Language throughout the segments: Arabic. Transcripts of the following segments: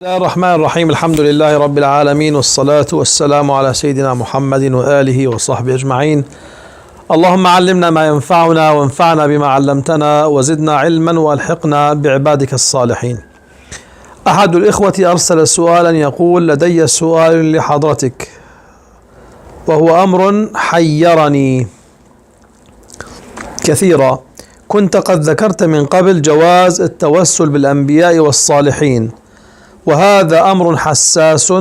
بسم الله الرحمن الرحيم. الحمد لله رب العالمين، والصلاة والسلام على سيدنا محمد وآله وصحبه أجمعين. اللهم علمنا ما ينفعنا وانفعنا بما علمتنا وزدنا علما والحقنا بعبادك الصالحين. أحد الإخوة أرسل سؤالا يقول: لدي سؤال لحضرتك وهو أمر حيرني كثيرا. كنت قد ذكرت من قبل جواز التوسل بالأنبياء والصالحين، وهذا أمر حساس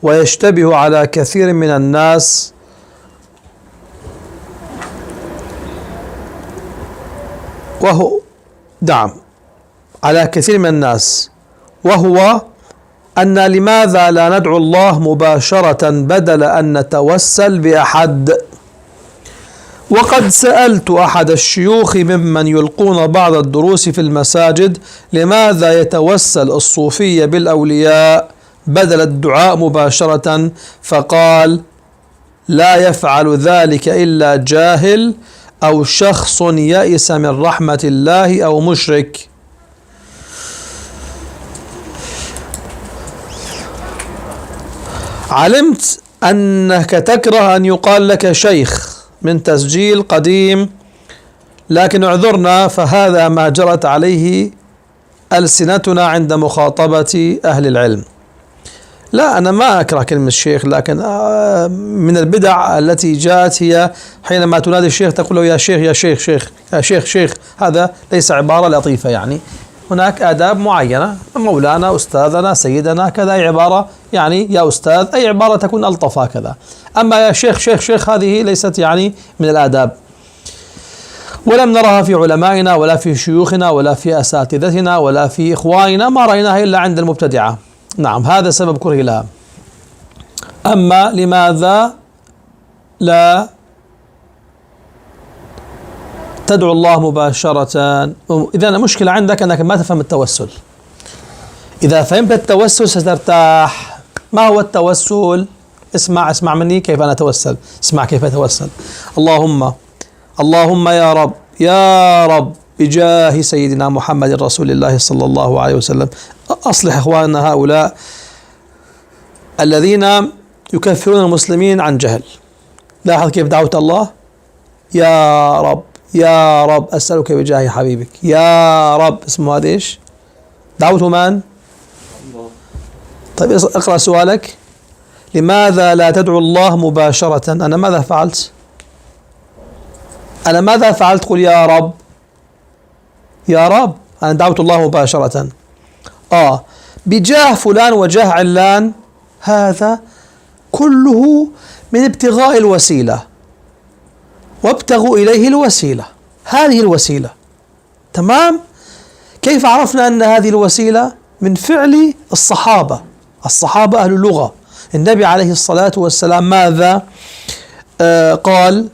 ويشتبه على كثير من الناس، وهو أن لماذا لا ندعو الله مباشرة بدل أن نتوسل بأحد؟ وقد سألت أحد الشيوخ ممن يلقون بعض الدروس في المساجد لماذا يتوسل الصوفية بالأولياء بدل الدعاء مباشرة، فقال: لا يفعل ذلك إلا جاهل أو شخص يئس من رحمة الله أو مشرك. علمت أنك تكره أن يقال لك شيخ من تسجيل قديم، لكن اعذرنا، فهذا ما جرت عليه ألسنتنا عند مخاطبة أهل العلم. لا، أنا ما أكره كلمة الشيخ، لكن من البدع التي جاءت هي حينما تنادي الشيخ تقول له: يا شيخ يا شيخ شيخ يا شيخ شيخ. هذا ليس عبارة لطيفة، يعني هناك آداب معينة، مولانا أستاذنا سيدنا كذا، أي عبارة يعني يا أستاذ، أي عبارة تكون ألطف هكذا. أما يا شيخ شيخ شيخ هذه ليست يعني من الآداب، ولم نرها في علمائنا ولا في شيوخنا ولا في أساتذتنا ولا في إخواننا، ما رأيناها إلا عند المبتدعة. نعم، هذا سبب كره لها. أما لماذا لا تدعو الله مباشرة؟ إذا المشكلة عندك أنك ما تفهم التوسل. إذا فهمت التوسل سترتاح. ما هو التوسل؟ اسمع مني كيف أنا أتوسل. اسمع كيف أتوسل: اللهم يا رب بجاه سيدنا محمد رسول الله صلى الله عليه وسلم أصلح إخواننا هؤلاء الذين يكفرون المسلمين عن جهل. لاحظ كيف دعوت الله: يا رب يا رب أسألك بجاه حبيبك يا رب. اسمه هذا إيش؟ دعوته من؟ الله. طيب اقرأ سؤالك: لماذا لا تدعو الله مباشرة؟ أنا ماذا فعلت؟ قل يا رب يا رب. أنا دعوت الله مباشرة. بجاه فلان وجاه علان، هذا كله من ابتغاء الوسيلة، وابتغوا إليه الوسيلة. هذه الوسيلة تمام. كيف عرفنا أن هذه الوسيلة؟ من فعل الصحابة أهل اللغة. النبي عليه الصلاة والسلام ماذا قال؟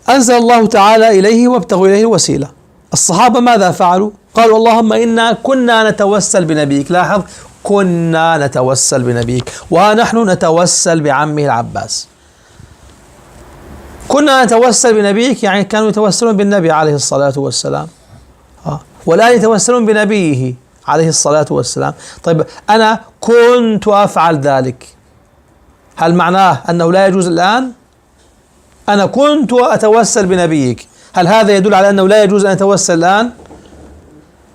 أنزل الله تعالى إليه وابتغوا إليه الوسيلة. الصحابة ماذا فعلوا؟ قالوا: اللهم إنا كنا نتوسل بنبيك. لاحظ، كنا نتوسل بنبيك، ونحن نتوسل بعمه العباس. كنا نتوسل بنبيك يعني كانوا يتوسلون بالنبي عليه الصلاة والسلام، والآن يتوسلون بنبيه عليه الصلاة والسلام. طيب أنا كنت أفعل ذلك، هل معناه أنه لا يجوز الآن؟ أنا كنت أتوسل بنبيك، هل هذا يدل على أنه لا يجوز أن أتوسل الآن؟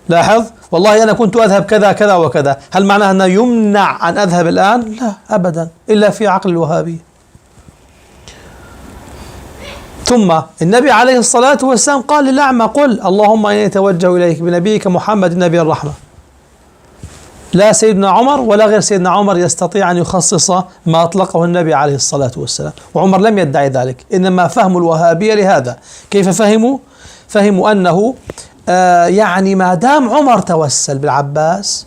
لاحظ، والله أنا كنت أذهب كذا كذا وكذا، هل معناه أنه يمنع أن أذهب الآن؟ لا أبدا، إلا في عقل الوهابي. ثم النبي عليه الصلاة والسلام قال للأعمى: قل اللهم إني أتوجه إليك بنبيك محمد نبي الرحمة. لا سيدنا عمر ولا غير سيدنا عمر يستطيع أن يخصص ما أطلقه النبي عليه الصلاة والسلام، وعمر لم يدعي ذلك. إنما فهم الوهابية لهذا. كيف فهموا؟ فهموا أنه يعني ما دام عمر توسل بالعباس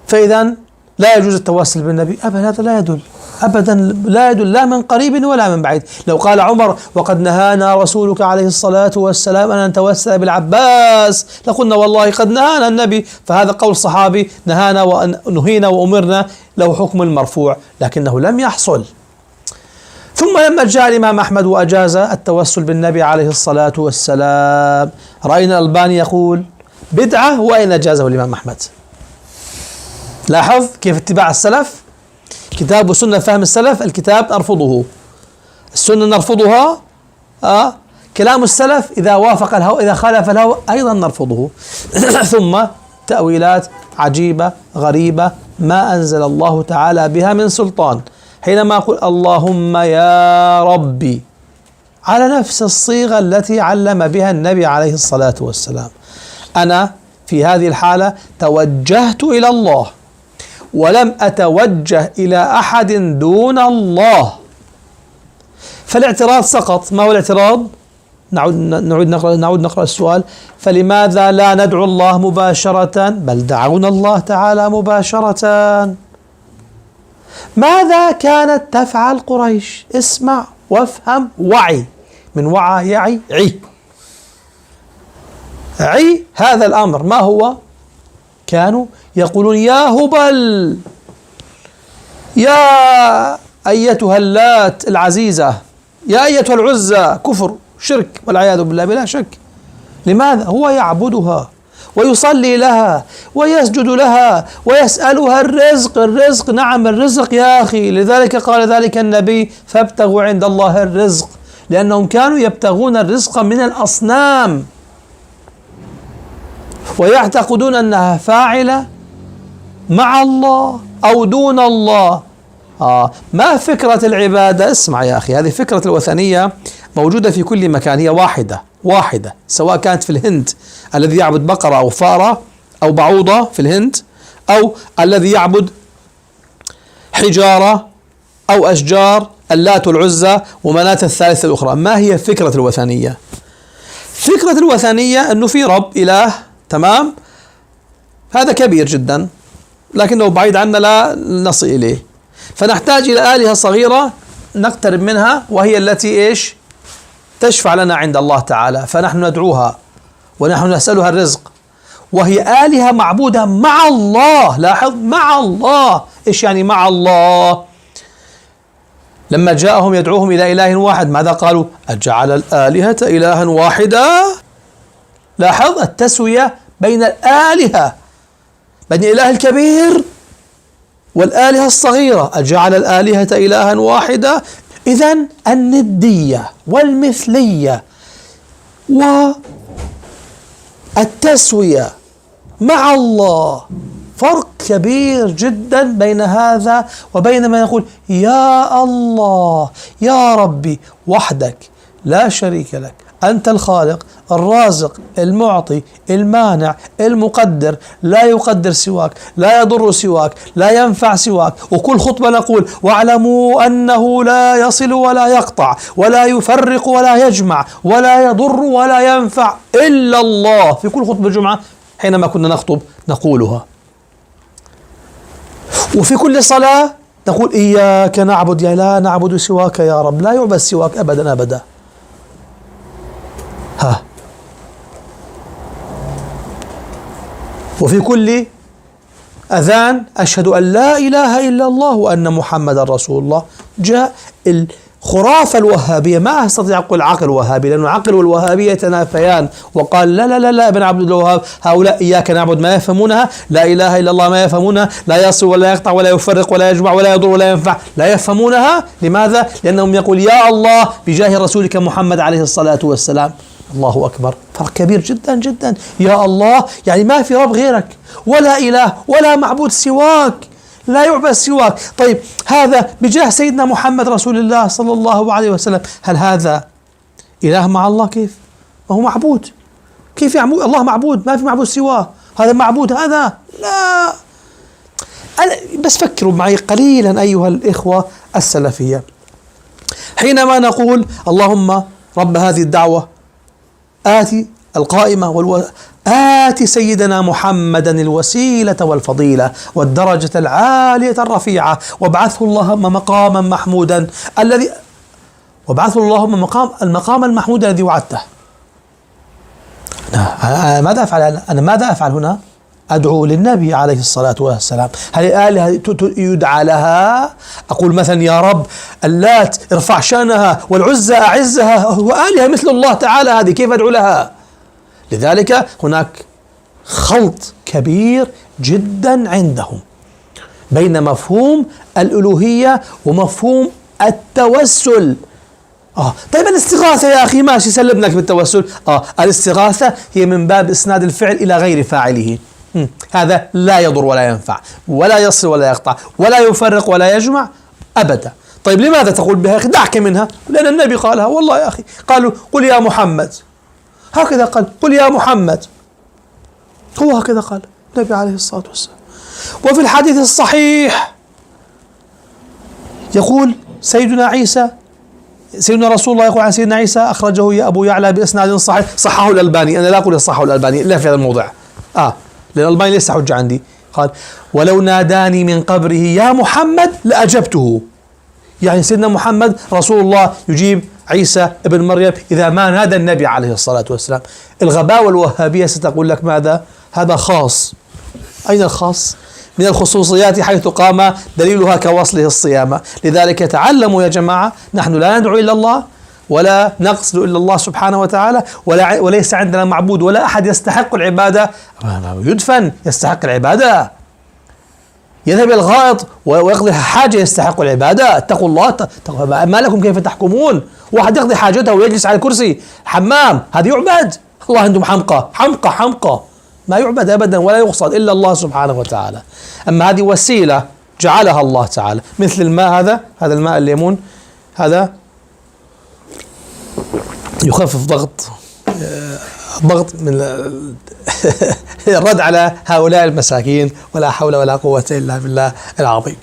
فإذا لا يجوز التوسل بالنبي. أبدا، هذا لا يدل، أبدا لا يدل، لا من قريب ولا من بعيد. لو قال عمر: وقد نهانا رسولك عليه الصلاة والسلام أن نتوسل بالعباس، لقلنا والله قد نهانا النبي، فهذا قول صحابي، نهينا وأمرنا، له حكم المرفوع، لكنه لم يحصل. ثم لما جاء الإمام أحمد وأجاز التوسل بالنبي عليه الصلاة والسلام، رأينا الألباني يقول: بدعة وإن أجازه الإمام أحمد. لاحظ كيف اتباع السلف، كتاب وسنة فهم السلف، الكتاب نرفضه، السنة نرفضها، كلام السلف إذا وافق الهوى إذا خالف الهوى أيضا نرفضه. ثم تأويلات عجيبة غريبة ما أنزل الله تعالى بها من سلطان. حينما أقول اللهم يا ربي على نفس الصيغة التي علم بها النبي عليه الصلاة والسلام، أنا في هذه الحالة توجهت إلى الله ولم أتوجه إلى أحد دون الله، فالاعتراض سقط. ما هو الاعتراض؟ نعود نقرأ السؤال: فلماذا لا ندعو الله مباشرة بل دعونا الله تعالى مباشرة؟ ماذا كانت تفعل قريش؟ اسمع وافهم، وعي، من وعى يعي عي، عي هذا الأمر. ما هو؟ كانوا يقولون يا هبل، يا أيتها اللات العزيزة، يا أيتها العزى، كفر شرك والعياذ بالله بلا شك. لماذا؟ هو يعبدها ويصلي لها ويسجد لها ويسألها الرزق. الرزق نعم الرزق يا أخي، لذلك قال ذلك النبي: فابتغوا عند الله الرزق، لأنهم كانوا يبتغون الرزق من الأصنام ويعتقدون أنها فاعلة مع الله أو دون الله. ما فكرة العبادة؟ اسمع يا أخي، هذه فكرة الوثنية موجودة في كل مكان، هي واحدة، سواء كانت في الهند الذي يعبد بقرة أو فارة أو بعوضة في الهند، أو الذي يعبد حجارة أو أشجار، اللات والعزى ومناة الثالثة الأخرى. ما هي فكرة الوثنية؟ فكرة الوثنية أنه في رب إله، تمام، هذا كبير جدا لكنه بعيد عنا لا نصل إليه، فنحتاج إلى آلهة صغيرة نقترب منها، وهي التي إيش؟ تشفع لنا عند الله تعالى، فنحن ندعوها ونحن نسألها الرزق، وهي آلهة معبودة مع الله. لاحظ، مع الله. إيش يعني مع الله؟ لما جاءهم يدعوهم إلى إله واحد ماذا قالوا؟ أجعل الآلهة إلها واحدا. لاحظ التسوية بين الآلهة، بين الإله الكبير والآلهة الصغيرة. أجعل الآلهة إلها واحدا. إذن الندية والمثلية والتسوية مع الله فرق كبير جدا بين هذا وبين ما يقول يا الله يا ربي وحدك لا شريك لك، أنت الخالق الرازق المعطي المانع المقدر، لا يقدر سواك، لا يضر سواك، لا ينفع سواك. وكل خطبة نقول واعلموا أنه لا يصل ولا يقطع ولا يفرق ولا يجمع ولا يضر ولا ينفع إلا الله. في كل خطبة جمعة حينما كنا نخطب نقولها. وفي كل صلاة نقول إياك نعبد، يا لا نعبد سواك يا رب، لا يعبد سواك أبدا أبدا. وفي كل أذان أشهد أن لا إله إلا الله وأن محمد رسول الله. جاء الخرافة الوهابية، ما أستطيع أقول عقل وهابي لأن العقل والوهابية يتنافيان، وقال لا لا لا لا ابن عبد الوهاب هؤلاء إياك نعبد ما يفهمونها، لا إله إلا الله ما يفهمونها، لا يصل ولا يقطع ولا يفرق ولا يجمع ولا يضر ولا ينفع، لا يفهمونها. لماذا؟ لأنهم يقول يا الله بجاه رسولك محمد عليه الصلاة والسلام. الله أكبر، فرق كبير جدا جدا. يا الله يعني ما في رب غيرك ولا إله ولا معبود سواك، لا يعبد سواك. طيب هذا بجاه سيدنا محمد رسول الله صلى الله عليه وسلم، هل هذا إله مع الله؟ كيف؟ ما هو معبود، كيف يعبد الله؟ معبود، ما في معبود سواه، هذا معبود هذا لا. بس فكروا معي قليلا أيها الإخوة السلفية، حينما نقول اللهم رب هذه الدعوة آتي القائمة آتي سيدنا محمدا الوسيلة والفضيلة والدرجة العالية الرفيعة وابعثه اللهم مقاما محمودا الذي وابعثه اللهم المقام المحمود الذي وعدته. ماذا أفعل أنا؟ ماذا أفعل هنا؟ أدعو للنبي عليه الصلاة والسلام. هل الآلهة يدعى لها؟ أقول مثلا يا رب اللات ارفع شأنها والعزى أعزها، هو آلهة مثل الله تعالى، هذه كيف أدعو لها؟ لذلك هناك خلط كبير جدا عندهم بين مفهوم الألوهية ومفهوم التوسل. طيب الاستغاثة يا أخي ماشي سلمناك بالتوسل. الاستغاثة هي من باب إسناد الفعل إلى غير فاعله. هذا لا يضر ولا ينفع ولا يصل ولا يقطع ولا يفرق ولا يجمع أبدا. طيب لماذا تقول بها؟ دعك منها، لأن النبي قالها. والله يا أخي قالوا قل يا محمد، هكذا قال قل يا محمد، هو هكذا قال النبي عليه الصلاة والسلام. وفي الحديث الصحيح يقول سيدنا رسول الله يقول عن سيدنا عيسى، أخرجه يا أبو يعلى بإسناد صحيح، صححه الألباني، أنا لا أقول صححه الألباني إلا في هذا الموضع، لأن الألباني ليس حجة عندي. قال ولو ناداني من قبره يا محمد لأجبته، يعني سيدنا محمد رسول الله يجيب عيسى ابن مريم إذا ما نادى النبي عليه الصلاة والسلام. الغباوة الوهابية ستقول لك ماذا؟ هذا خاص. أين الخاص؟ من الخصوصيات حيث قام دليلها كوصله الصيامة. لذلك تعلموا يا جماعة، نحن لا ندعو إلا الله ولا نقصد إلا الله سبحانه وتعالى، وليس عندنا معبود ولا أحد يستحق العبادة، يدفن يستحق العبادة، يذهب الغائط ويقضي حاجة يستحق العبادة. اتقوا الله، ما لكم كيف تحكمون؟ واحد يقضي حاجته ويجلس على الكرسي حمام، هذا يعبد؟ الله أنتم حمقى ما يعبد أبدا ولا يقصد إلا الله سبحانه وتعالى. أما هذه وسيلة جعلها الله تعالى، مثل الماء هذا الماء الليمون هذا يخفف ضغط من الرد على هؤلاء المساكين، ولا حول ولا قوة إلا بالله العظيم.